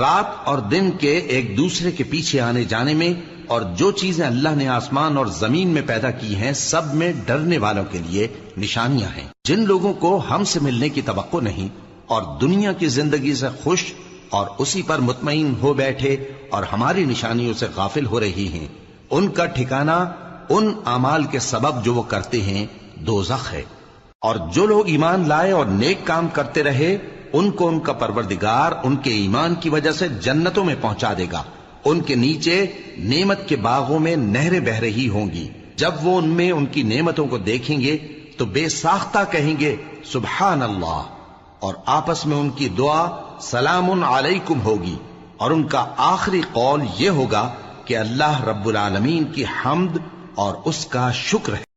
رات اور دن کے ایک دوسرے کے پیچھے آنے جانے میں اور جو چیزیں اللہ نے آسمان اور زمین میں پیدا کی ہیں سب میں ڈرنے والوں کے لیے نشانیاں ہیں۔ جن لوگوں کو ہم سے ملنے کی توقع نہیں اور دنیا کی زندگی سے خوش اور اسی پر مطمئن ہو بیٹھے اور ہماری نشانیوں سے غافل ہو رہی ہیں، ان کا ٹھکانہ ان اعمال کے سبب جو وہ کرتے ہیں دوزخ ہے۔ اور جو لوگ ایمان لائے اور نیک کام کرتے رہے ان کو ان کا پروردگار ان کے ایمان کی وجہ سے جنتوں میں پہنچا دے گا، ان کے نیچے نعمت کے باغوں میں نہریں بہ رہی ہوں گی۔ جب وہ ان میں ان کی نعمتوں کو دیکھیں گے تو بے ساختہ کہیں گے سبحان اللہ، اور آپس میں ان کی دعا سلام علیکم ہوگی، اور ان کا آخری قول یہ ہوگا کہ اللہ رب العالمین کی حمد اور اس کا شکر ہے۔